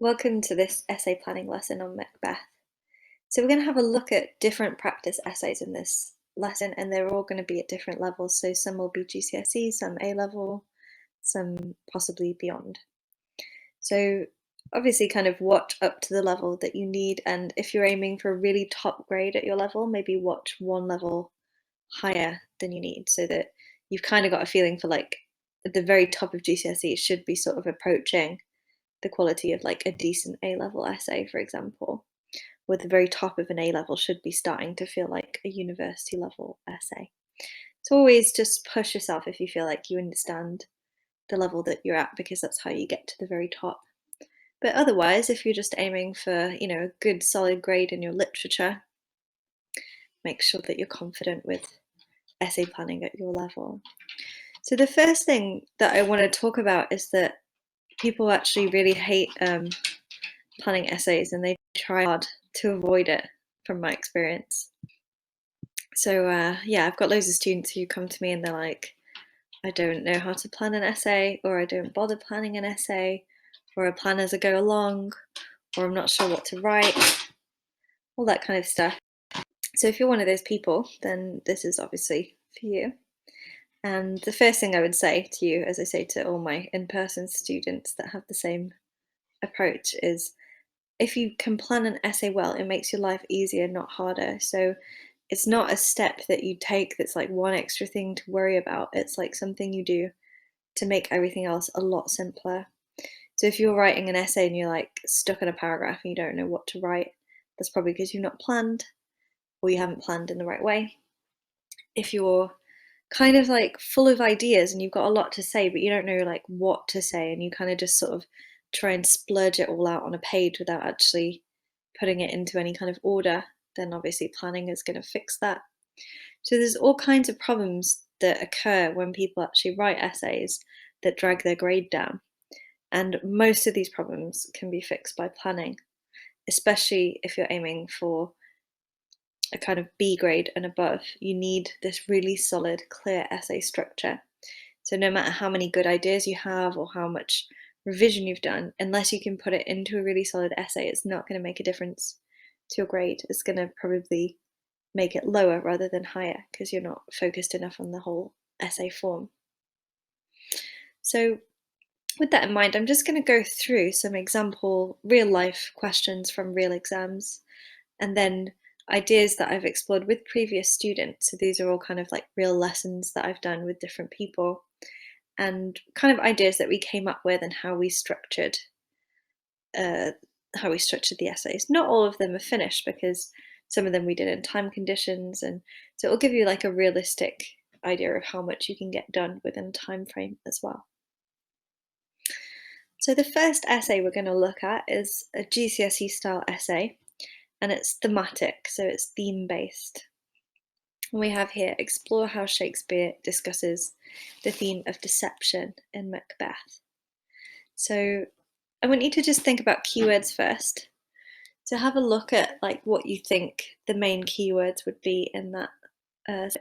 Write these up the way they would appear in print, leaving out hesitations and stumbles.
Welcome to this essay planning lesson on Macbeth. So we're going to have a look at different practice essays in this lesson, and they're all going to be at different levels. So some will be GCSE, some A level, some possibly beyond. So obviously kind of watch up to the level that you need, and if you're aiming for a really top grade at your level, maybe watch one level higher than you need so that you've kind of got a feeling for like at the very top of GCSE, it should be sort of approaching the quality of like a decent A-level essay, for example, where the very top of an A-level should be starting to feel like a university level essay. So always just push yourself if you feel like you understand the level that you're at, because that's how you get to the very top. But otherwise, if you're just aiming for, a good solid grade in your literature, make sure that you're confident with essay planning at your level. So the first thing that I want to talk about is that people actually really hate planning essays, and they try hard to avoid it from my experience. So yeah, I've got loads of students who come to me and they're like, I don't know how to plan an essay, or I don't bother planning an essay, or I plan as I go along, or I'm not sure what to write, all that kind of stuff. So if you're one of those people, then this is obviously for you. And the first thing I would say to you, as I say to all my in-person students that have the same approach, is if you can plan an essay well, it makes your life easier, not harder. So it's not a step that you take that's like one extra thing to worry about. It's like something you do to make everything else a lot simpler. So if you're writing an essay and you're like stuck in a paragraph and you don't know what to write, that's probably because you've not planned, or you haven't planned in the right way. If you're kind of like full of ideas and you've got a lot to say, but you don't know like what to say, and you kind of just sort of try and splurge it all out on a page without actually putting it into any kind of order, then obviously planning is going to fix that. So there's all kinds of problems that occur when people actually write essays that drag their grade down. And most of these problems can be fixed by planning, especially if you're aiming for a kind of B grade and above. You need this really solid, clear essay structure. So no matter how many good ideas you have or how much revision you've done, unless you can put it into a really solid essay, it's not going to make a difference to your grade. It's going to probably make it lower rather than higher because you're not focused enough on the whole essay form. So with that in mind, I'm just going to go through some example real life questions from real exams, and then ideas that I've explored with previous students. So these are all kind of like real lessons that I've done with different people, and kind of ideas that we came up with and how we structured the essays. Not all of them are finished because some of them we did in time conditions, and so it'll give you like a realistic idea of how much you can get done within a time frame as well. So the first essay we're going to look at is a GCSE style essay, and it's thematic, so it's theme based. We have here, explore how Shakespeare discusses the theme of deception in Macbeth. So I want you to just think about keywords first. So have a look at like what you think the main keywords would be in that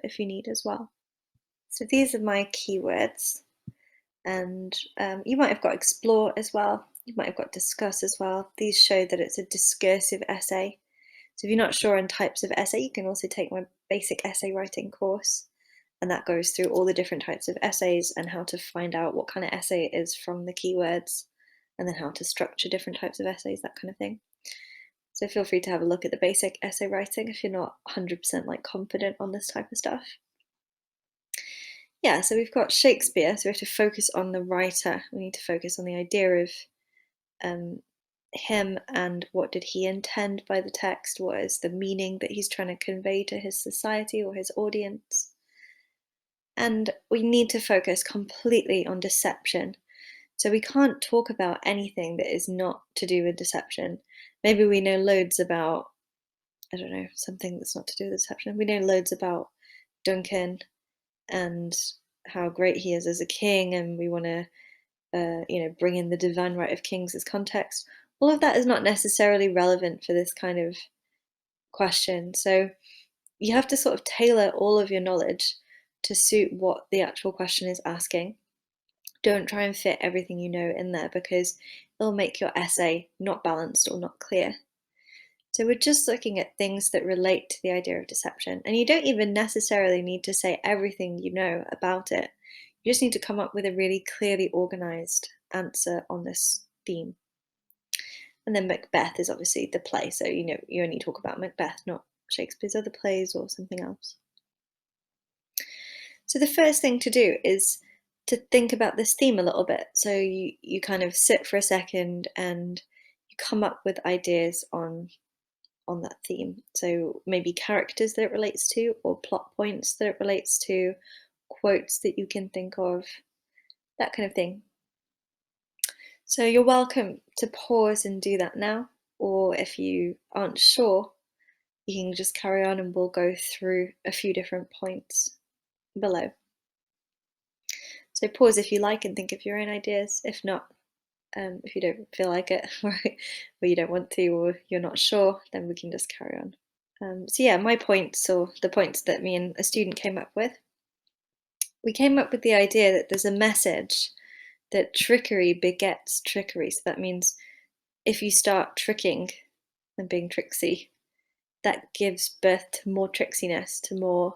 if you need as well. So these are my keywords, and you might have got explore as well. You might have got discuss as well. These show that it's a discursive essay. So if you're not sure on types of essay, you can also take my basic essay writing course, and that goes through all the different types of essays and how to find out what kind of essay it is from the keywords, and then how to structure different types of essays, that kind of thing. So feel free to have a look at the basic essay writing if you're not 100% like confident on this type of stuff. Yeah, so we've got Shakespeare, so we have to focus on the writer. We need to focus on the idea of him and what did he intend by the text, what is the meaning that he's trying to convey to his society or his audience. And we need to focus completely on deception. So we can't talk about anything that is not to do with deception. Maybe we know loads about, I don't know, something that's not to do with deception. We know loads about Duncan and how great he is as a king, and we want to bring in the divine right of kings as context. All of that is not necessarily relevant for this kind of question. So you have to sort of tailor all of your knowledge to suit what the actual question is asking. Don't try and fit everything you know in there because it'll make your essay not balanced or not clear. So we're just looking at things that relate to the idea of deception. And you don't even necessarily need to say everything you know about it. You just need to come up with a really clearly organized answer on this theme. And then Macbeth is obviously the play, so you only talk about Macbeth, not Shakespeare's other plays or something else. So the first thing to do is to think about this theme a little bit. So you kind of sit for a second and you come up with ideas on that theme. So maybe characters that it relates to, or plot points that it relates to, quotes that you can think of, that kind of thing. So you're welcome to pause and do that now, or if you aren't sure, you can just carry on and we'll go through a few different points below. So pause if you like and think of your own ideas. If not, if you don't feel like it, or you don't want to, or you're not sure, then we can just carry on. So yeah, my points, or the points that me and a student came up with, we came up with the idea that there's a message that trickery begets trickery. So that means if you start tricking and being tricksy, that gives birth to more tricksiness, to more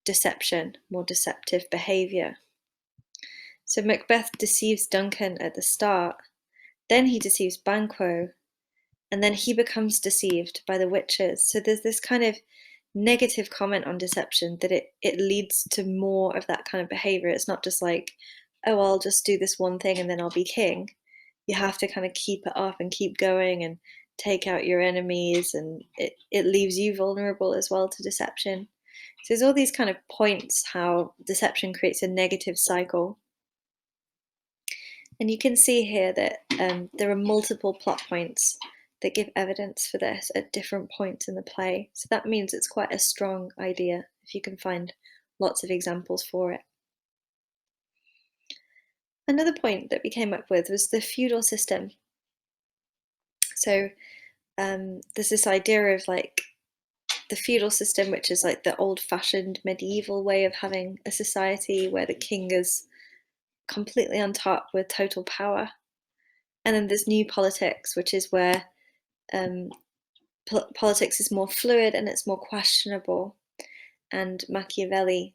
deception, more deceptive behaviour. So Macbeth deceives Duncan at the start, then he deceives Banquo, and then he becomes deceived by the witches. So there's this kind of negative comment on deception that it leads to more of that kind of behavior. It's not just like, oh, I'll just do this one thing and then I'll be king. You have to kind of keep it up and keep going and take out your enemies, and it leaves you vulnerable as well to deception. So there's all these kind of points how deception creates a negative cycle. And you can see here that there are multiple plot points that give evidence for this at different points in the play. So that means it's quite a strong idea if you can find lots of examples for it. Another point that we came up with was the feudal system. So there's this idea of like the feudal system, which is like the old-fashioned medieval way of having a society where the king is completely on top with total power. And then there's new politics, which is where politics is more fluid and it's more questionable. And Machiavelli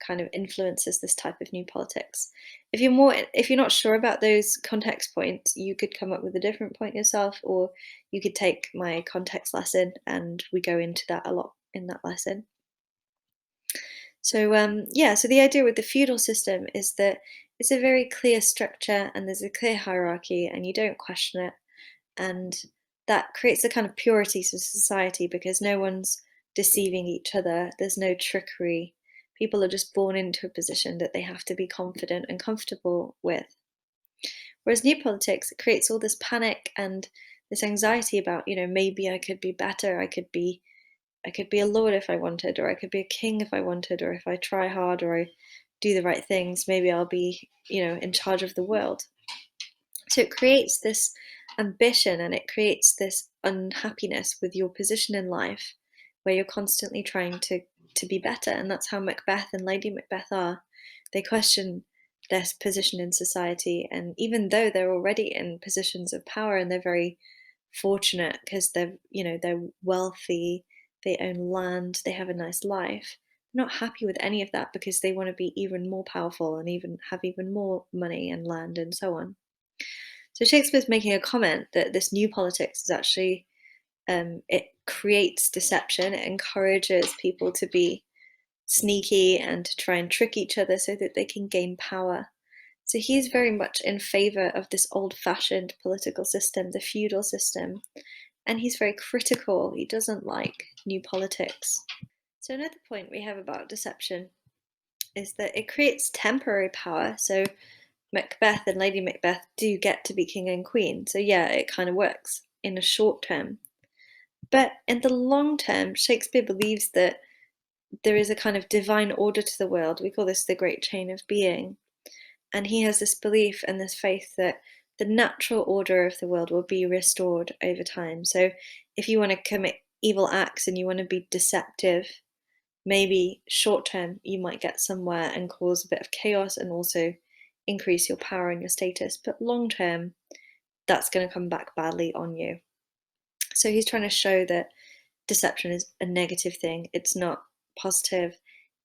kind of influences this type of new politics. If you're not sure about those context points, you could come up with a different point yourself, or you could take my context lesson and we go into that a lot in that lesson. So so the idea with the feudal system is that it's a very clear structure and there's a clear hierarchy and you don't question it, and that creates a kind of purity to society because no one's deceiving each other, there's no trickery. People are just born into a position that they have to be confident and comfortable with. Whereas new politics, it creates all this panic and this anxiety about, maybe I could be better, I could be a lord if I wanted, or I could be a king if I wanted, or if I try hard or I do the right things, maybe I'll be, in charge of the world. So it creates this ambition and it creates this unhappiness with your position in life where you're constantly trying to be better. And that's how Macbeth and Lady Macbeth are. They question their position in society. And even though they're already in positions of power and they're very fortunate because they're wealthy, they own land, they have a nice life, they're not happy with any of that because they want to be even more powerful and even have even more money and land and so on. So Shakespeare's making a comment that this new politics is actually, it creates deception, it encourages people to be sneaky and to try and trick each other so that they can gain power. So he's very much in favour of this old-fashioned political system, the feudal system, and he's very critical. He doesn't like new politics. So another point we have about deception is that it creates temporary power. So Macbeth and Lady Macbeth do get to be king and queen. So yeah, it kind of works in a short term. But in the long term, Shakespeare believes that there is a kind of divine order to the world. We call this the great chain of being. And he has this belief and this faith that the natural order of the world will be restored over time. So if you want to commit evil acts and you want to be deceptive, maybe short term you might get somewhere and cause a bit of chaos and also increase your power and your status, but long term, that's going to come back badly on you. So he's trying to show that deception is a negative thing. It's not positive.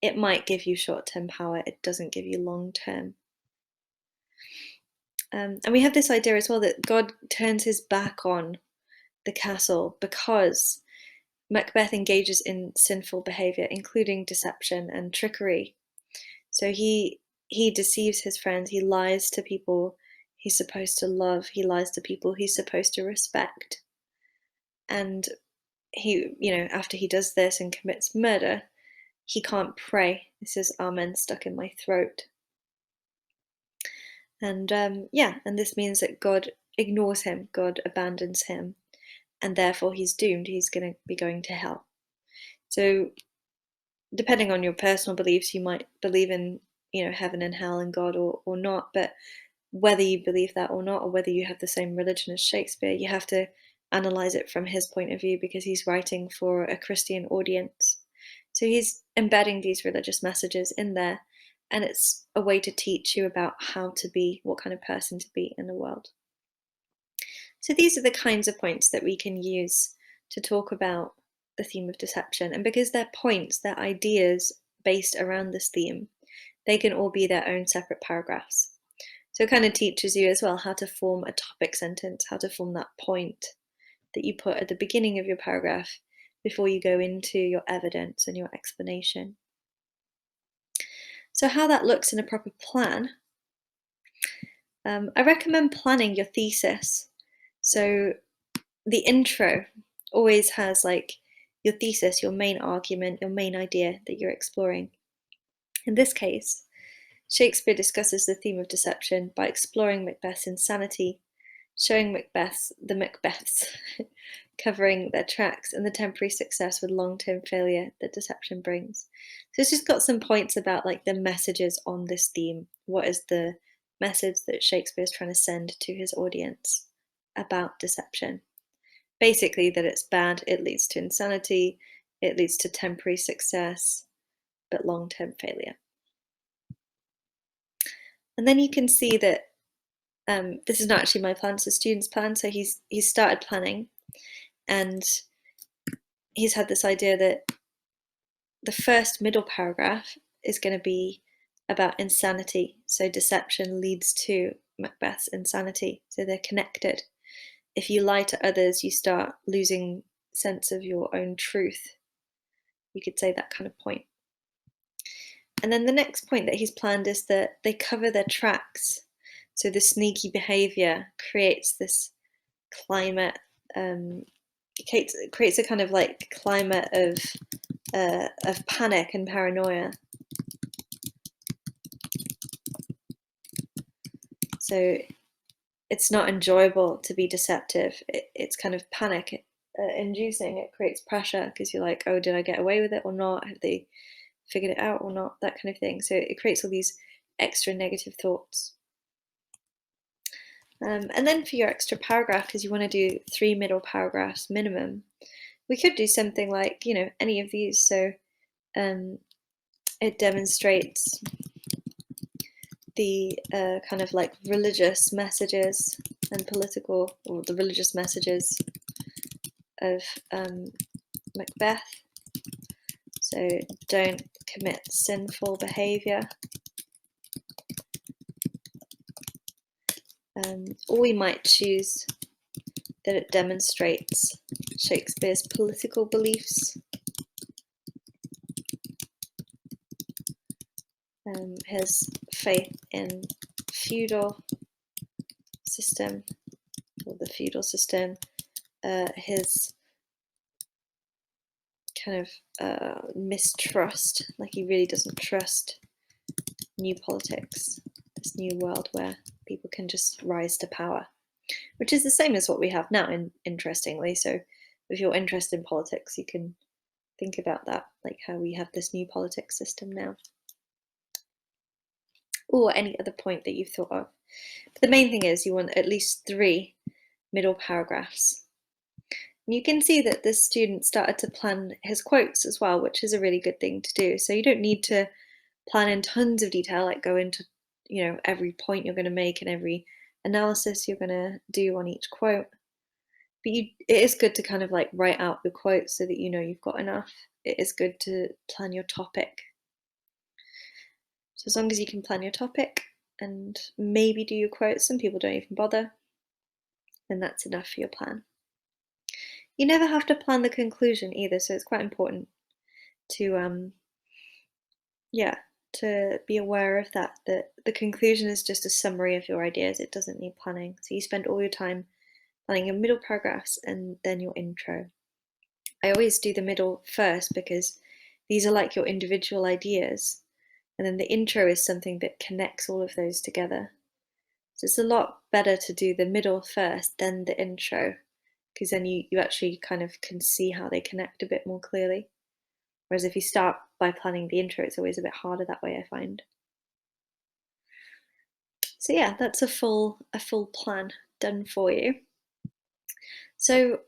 It might give you short-term power. It doesn't give you long-term. And we have this idea as well that God turns his back on the castle because Macbeth engages in sinful behavior, including deception and trickery. So he deceives his friends. He lies to people he's supposed to love. He lies to people he's supposed to respect. And he, after he does this and commits murder, he can't pray. This is amen stuck in my throat. And and this means that God ignores him, God abandons him, and therefore he's doomed. He's going to be going to hell. So depending on your personal beliefs, you might believe in, heaven and hell and God or not, but whether you believe that or not, or whether you have the same religion as Shakespeare, you have to analyze it from his point of view because he's writing for a Christian audience. So he's embedding these religious messages in there, and it's a way to teach you about how to be, what kind of person to be in the world. So these are the kinds of points that we can use to talk about the theme of deception. And because they're points, they're ideas based around this theme, they can all be their own separate paragraphs. So it kind of teaches you as well how to form a topic sentence, how to form that point that you put at the beginning of your paragraph before you go into your evidence and your explanation. So how that looks in a proper plan, I recommend planning your thesis. So the intro always has like your thesis, your main argument, your main idea that you're exploring. In this case, Shakespeare discusses the theme of deception by exploring Macbeth's insanity, showing the Macbeths covering their tracks, and the temporary success with long-term failure that deception brings. So it's just got some points about like the messages on this theme. What is the message that Shakespeare is trying to send to his audience about deception? Basically that it's bad, it leads to insanity, it leads to temporary success, but long-term failure. And then you can see that this is not actually my plan, it's a student's plan. So he's started planning, and he's had this idea that the first middle paragraph is going to be about insanity. So deception leads to Macbeth's insanity. So they're connected. If you lie to others, you start losing sense of your own truth. You could say that kind of point. And then the next point that he's planned is that they cover their tracks. So the sneaky behavior creates this climate, creates a kind of like climate of panic and paranoia. So it's not enjoyable to be deceptive. It's kind of panic inducing. It creates pressure because you're like, oh, did I get away with it or not? Have they figured it out or not? That kind of thing. So it creates all these extra negative thoughts. And then for your extra paragraph, because you want to do 3 middle paragraphs minimum, we could do something like, any of these. So it demonstrates the kind of like religious messages and political, or the religious messages of Macbeth. So don't commit sinful behavior. Or we might choose that it demonstrates Shakespeare's political beliefs, his faith in feudal system, or the feudal system, his kind of mistrust, like he really doesn't trust new politics, this new world where people can just rise to power, which is the same as what we have now, interestingly. So if you're interested in politics, you can think about that, like how we have this new politics system now. Or any other point that you've thought of. But the main thing is you want at least 3 middle paragraphs. And you can see that this student started to plan his quotes as well, which is a really good thing to do. So you don't need to plan in tons of detail, like go into every point you're going to make and every analysis you're going to do on each quote. But it is good to kind of like write out the quotes so that you know you've got enough. It is good to plan your topic. So as long as you can plan your topic and maybe do your quotes, some people don't even bother, then that's enough for your plan. You never have to plan the conclusion either, so it's quite important to to be aware of that the conclusion is just a summary of your ideas. It doesn't need planning. So you spend all your time planning your middle paragraphs and then your intro. I always do the middle first because these are like your individual ideas, and then the intro is something that connects all of those together. So it's a lot better to do the middle first, then the intro, because then you actually kind of can see how they connect a bit more clearly. Whereas if you start by planning the intro, it's always a bit harder that way, I find. So yeah, that's a full plan done for you. So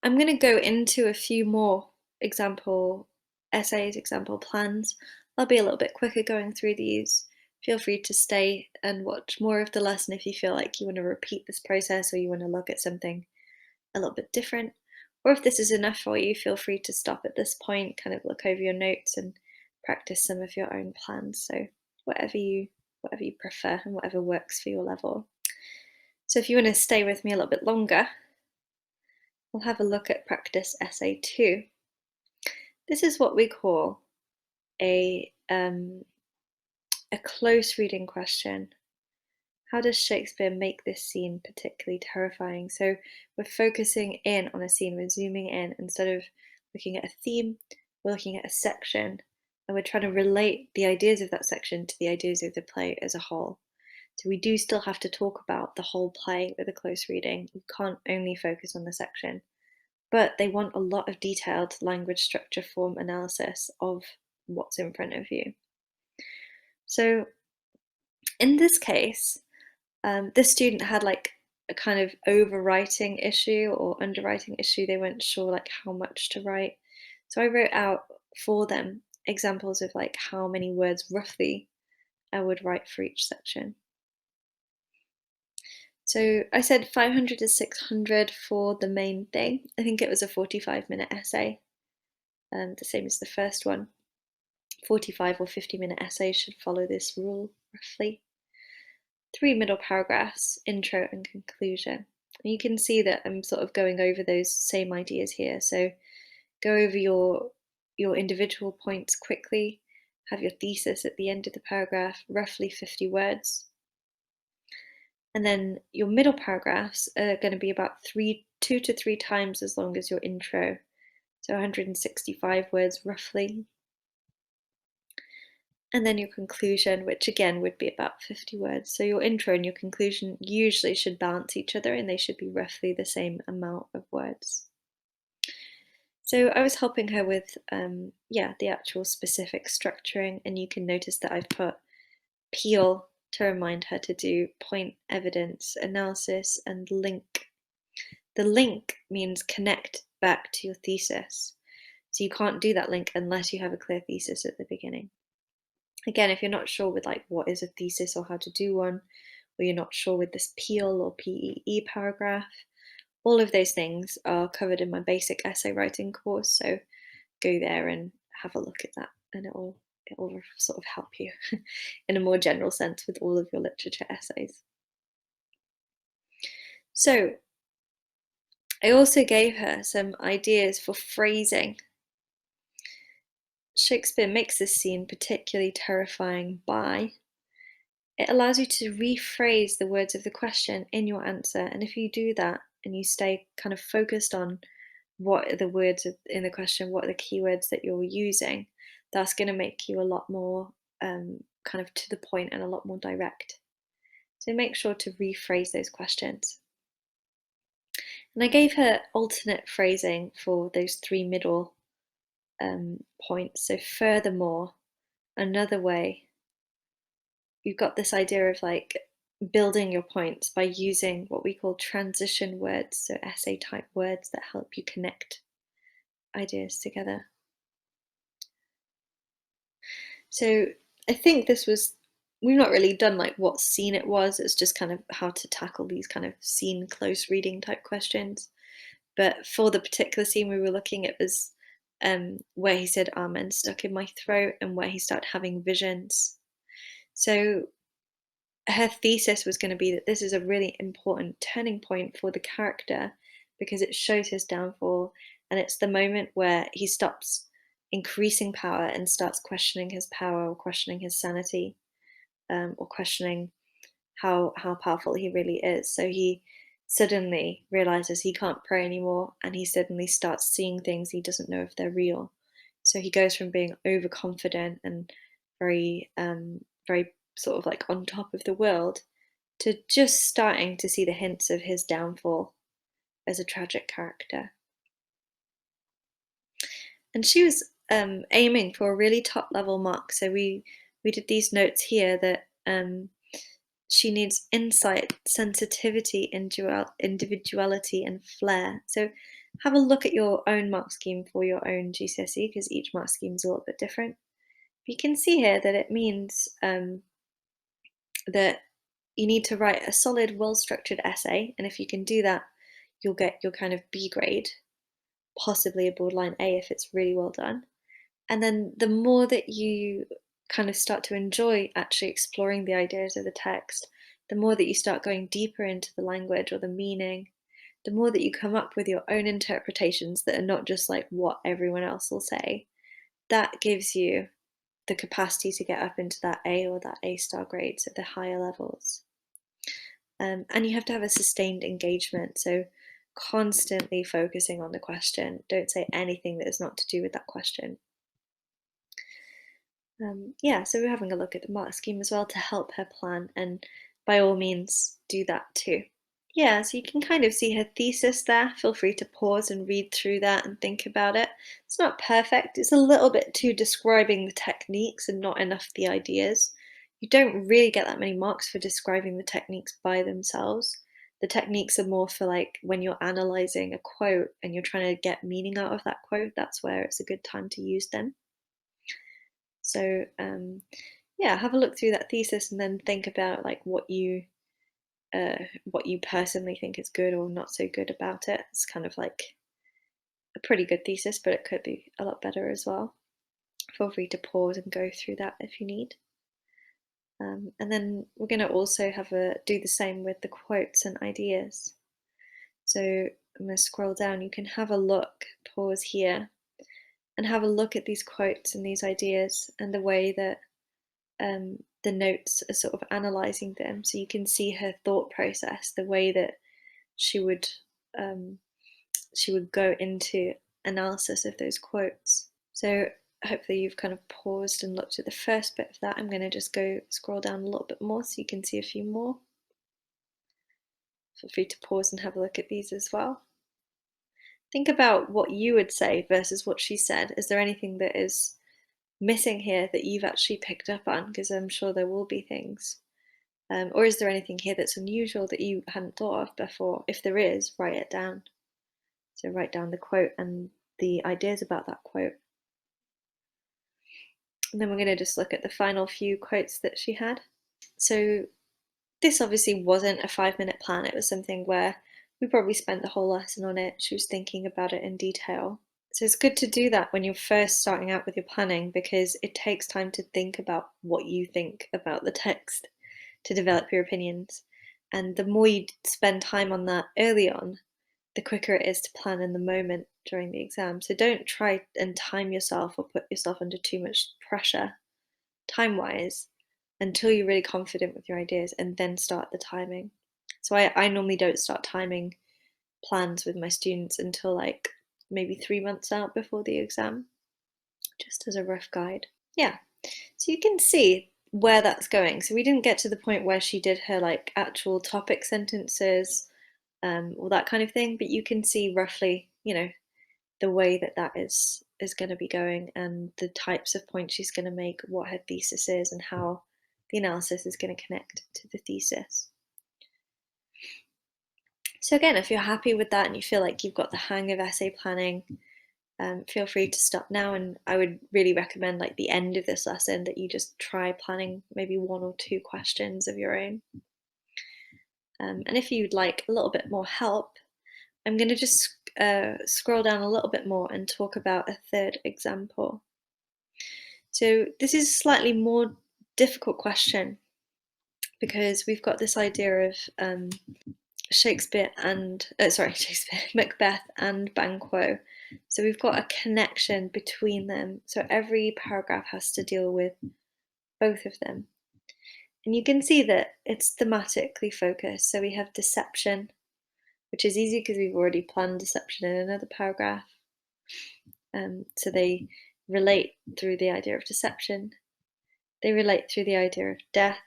I'm going to go into a few more example essays, example plans. I'll be a little bit quicker going through these. Feel free to stay and watch more of the lesson if you feel like you want to repeat this process or you want to look at something a little bit different. Or if this is enough for you, feel free to stop at this point, kind of look over your notes and practice some of your own plans. So whatever you prefer and whatever works for your level. So if you want to stay with me a little bit longer, we'll have a look at practice essay 2. This is what we call a close reading question. How does Shakespeare make this scene particularly terrifying? So we're focusing in on a scene, we're zooming in. Instead of looking at a theme, we're looking at a section, and we're trying to relate the ideas of that section to the ideas of the play as a whole. So we do still have to talk about the whole play with a close reading. You can't only focus on the section. But they want a lot of detailed language, structure, form analysis of what's in front of you. So in this case, this student had like a kind of overwriting issue or underwriting issue. They weren't sure like how much to write. So I wrote out for them examples of like how many words roughly I would write for each section. So I said 500 to 600 for the main thing. I think it was a 45-minute essay, the same as the first one. 45 or 50-minute essays should follow this rule, roughly. 3 middle paragraphs, intro and conclusion. And you can see that I'm sort of going over those same ideas here. So go over your individual points quickly, have your thesis at the end of the paragraph, roughly 50 words. And then your middle paragraphs are going to be about 2 to 3 times as long as your intro. So 165 words roughly. And then your conclusion, which again would be about 50 words. So your intro and your conclusion usually should balance each other and they should be roughly the same amount of words. So I was helping her with, the actual specific structuring, and you can notice that I've put peel to remind her to do point, evidence, analysis, and link. The link means connect back to your thesis. So you can't do that link unless you have a clear thesis at the beginning. Again, if you're not sure with like what is a thesis or how to do one, or you're not sure with this peel or PEE paragraph, all of those things are covered in my basic essay writing course. So go there and have a look at that, and it'll sort of help you in a more general sense with all of your literature essays. So I also gave her some ideas for phrasing. Shakespeare makes this scene particularly terrifying by it allows you to rephrase the words of the question in your answer. And if you do that and you stay kind of focused on what are the words in the question, what are the keywords that you're using, that's going to make you a lot more kind of to the point and a lot more direct. So make sure to rephrase those questions. And I gave her alternate phrasing for those 3 middle points. So furthermore, another way, you've got this idea of like building your points by using what we call transition words, so essay type words that help you connect ideas together. So I think this was we've not really done like what scene it was. It's just kind of how to tackle these kind of scene close reading type questions. But for the particular scene we were looking at was where he said amen stuck in my throat and where he started having visions. So her thesis was going to be that this is a really important turning point for the character because it shows his downfall, and it's the moment where he stops increasing power and starts questioning his power or questioning his sanity, or questioning how powerful he really is. So he suddenly realizes he can't pray anymore, and he suddenly starts seeing things he doesn't know if they're real. So he goes from being overconfident and very sort of like on top of the world to just starting to see the hints of his downfall as a tragic character. And she was aiming for a really top level mark. So we did these notes here that she needs insight, sensitivity, individuality, and flair. So have a look at your own mark scheme for your own GCSE because each mark scheme is a little bit different. But you can see here that it means that you need to write a solid, well-structured essay, and if you can do that, you'll get your kind of B grade, possibly a borderline A if it's really well done. And then the more that you kind of start to enjoy actually exploring the ideas of the text, the more that you start going deeper into the language or the meaning, the more that you come up with your own interpretations that are not just like what everyone else will say, that gives you the capacity to get up into that A or that A star grade, so the higher levels. And you have to have a sustained engagement, so constantly focusing on the question. Don't say anything that is not to do with that question. Yeah, so we're having a look at the mark scheme as well to help her plan, and by all means, do that too. Yeah, so you can kind of see her thesis there. Feel free to pause and read through that and think about it. It's not perfect, it's a little bit too describing the techniques and not enough the ideas. You don't really get that many marks for describing the techniques by themselves. The techniques are more for like when you're analyzing a quote and you're trying to get meaning out of that quote, that's where it's a good time to use them. So yeah, have a look through that thesis and then think about like what you personally think is good or not so good about it. It's kind of like a pretty good thesis, but it could be a lot better as well. Feel free to pause and go through that if you need. And then we're going to also do the same with the quotes and ideas. So I'm going to scroll down. You can have a look, pause here, and have a look at these quotes and these ideas and the way that the notes are sort of analysing them. So you can see her thought process, the way that she would go into analysis of those quotes. So hopefully you've kind of paused and looked at the first bit of that. I'm going to just go scroll down a little bit more so you can see a few more. Feel free to pause and have a look at these as well. Think about what you would say versus what she said. Is there anything that is missing here that you've actually picked up on? Because I'm sure there will be things. Or is there anything here that's unusual that you hadn't thought of before? If there is, write it down. So write down the quote and the ideas about that quote. And then we're going to just look at the final few quotes that she had. So this obviously wasn't a 5-minute plan. It was something where we probably spent the whole lesson on it. She was thinking about it in detail. So it's good to do that when you're first starting out with your planning because it takes time to think about what you think about the text to develop your opinions. And the more you spend time on that early on, the quicker it is to plan in the moment during the exam. So don't try and time yourself or put yourself under too much pressure time-wise until you're really confident with your ideas and then start the timing. So I normally don't start timing plans with my students until like maybe 3 months out before the exam, just as a rough guide. Yeah, so you can see where that's going. So we didn't get to the point where she did her like actual topic sentences, or that kind of thing, but you can see roughly, the way that that is going to be going and the types of points she's going to make, what her thesis is, and how the analysis is going to connect to the thesis. So again, if you're happy with that and you feel like you've got the hang of essay planning, feel free to stop now, and I would really recommend like the end of this lesson that you just try planning maybe 1 or 2 questions of your own. And if you'd like a little bit more help, I'm going to just scroll down a little bit more and talk about a third example. So this is a slightly more difficult question because we've got this idea of Shakespeare, Macbeth and Banquo. So we've got a connection between them. So every paragraph has to deal with both of them. And you can see that it's thematically focused. So we have deception, which is easy because we've already planned deception in another paragraph. So they relate through the idea of deception. They relate through the idea of death.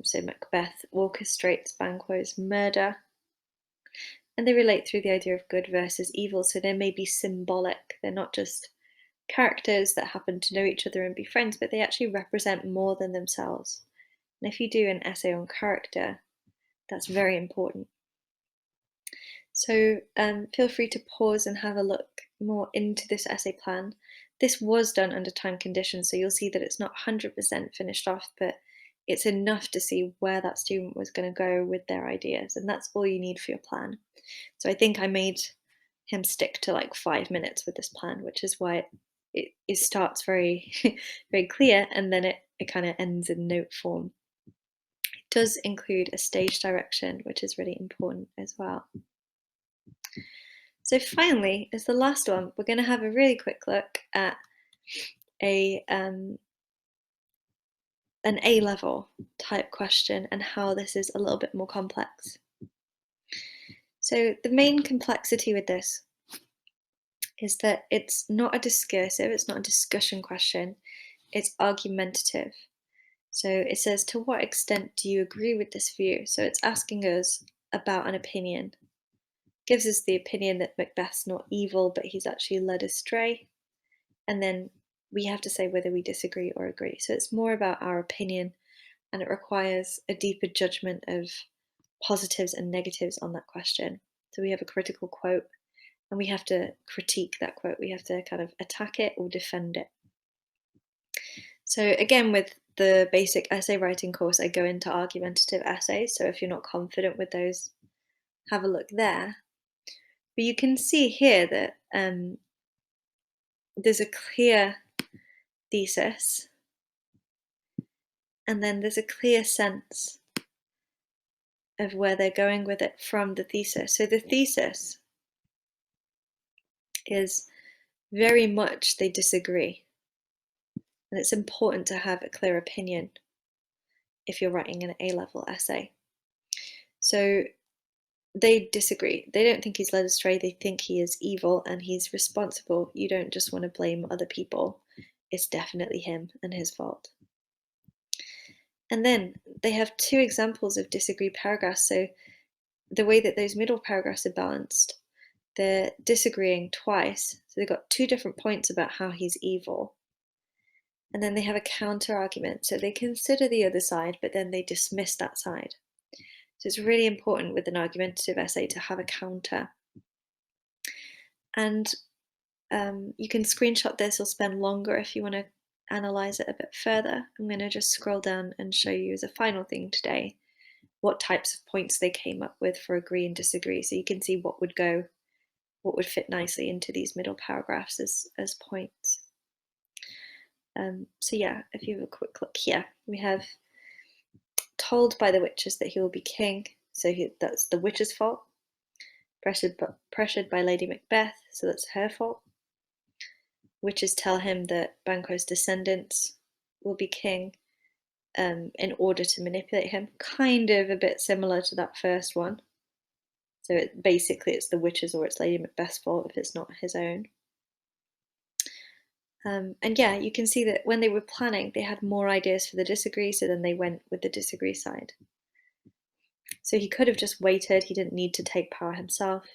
So Macbeth orchestrates Banquo's murder. And they relate through the idea of good versus evil. So they may be symbolic. They're not just characters that happen to know each other and be friends, but they actually represent more than themselves. And if you do an essay on character, that's very important. So feel free to pause and have a look more into this essay plan. This was done under time conditions, so you'll see that it's not 100% finished off, but it's enough to see where that student was going to go with their ideas, and that's all you need for your plan. So I think I made him stick to like 5 minutes with this plan, which is why it starts very, very clear, and then it kind of ends in note form. It does include a stage direction, which is really important as well. So finally, as the last one, we're going to have a really quick look at an A-level type question and how this is a little bit more complex. So the main complexity with this is that it's not a discursive, it's not a discussion question, it's argumentative. So it says, to what extent do you agree with this view? So it's asking us about an opinion. Gives us the opinion that Macbeth's not evil, but he's actually led astray. And then we have to say whether we disagree or agree. So it's more about our opinion, and it requires a deeper judgment of positives and negatives on that question. So we have a critical quote, and we have to critique that quote. We have to kind of attack it or defend it. So again, with the basic essay writing course, I go into argumentative essays. So if you're not confident with those, have a look there. But you can see here that there's a clear thesis, and then there's a clear sense of where they're going with it from the thesis. So the thesis is very much they disagree. And it's important to have a clear opinion if you're writing an A-level essay. So they disagree. They don't think he's led astray. They think he is evil and he's responsible. You don't just want to blame other people. It's definitely him and his fault. And then they have 2 examples of disagreed paragraphs. So the way that those middle paragraphs are balanced, they're disagreeing twice. So they've got 2 different points about how he's evil. And then they have a counter argument. So they consider the other side, but then they dismiss that side. So it's really important with an argumentative essay to have a counter. And you can screenshot this or spend longer if you want to analyze it a bit further. I'm going to just scroll down and show you as a final thing today what types of points they came up with for agree and disagree. So you can see what would fit nicely into these middle paragraphs as points. So yeah, if you have a quick look here, we have told by the witches that he will be king. So that's the witch's fault. Pressured by Lady Macbeth, so that's her fault. Witches tell him that Banquo's descendants will be king in order to manipulate him. Kind of a bit similar to that first one. So basically it's the witches or it's Lady Macbeth's fault if it's not his own. And yeah, you can see that when they were planning, they had more ideas for the disagree, so then they went with the disagree side. So he could have just waited. He didn't need to take power himself.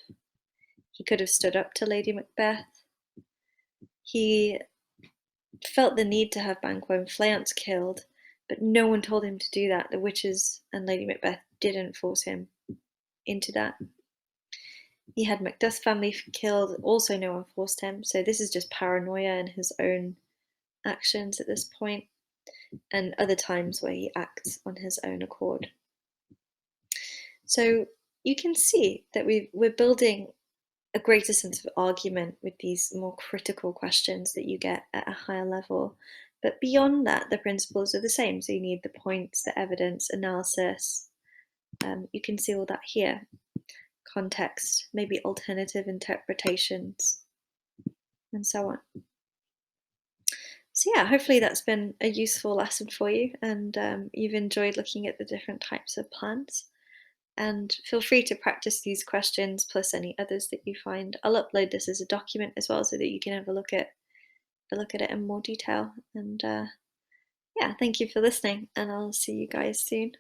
He could have stood up to Lady Macbeth. He felt the need to have Banquo and Fleance killed, but no one told him to do that. The witches and Lady Macbeth didn't force him into that. He had Macduff's family killed, also no one forced him, so this is just paranoia and his own actions at this point, and other times where he acts on his own accord. So you can see that we're building a greater sense of argument with these more critical questions that you get at a higher level. But beyond that, the principles are the same. So you need the points, the evidence, analysis. You can see all that here. Context, maybe alternative interpretations, and so on. So yeah, hopefully that's been a useful lesson for you, and you've enjoyed looking at the different types of plans. And feel free to practice these questions plus any others that you find. I'll upload this as a document as well so that you can have a look at it in more detail. And yeah, thank you for listening, and I'll see you guys soon.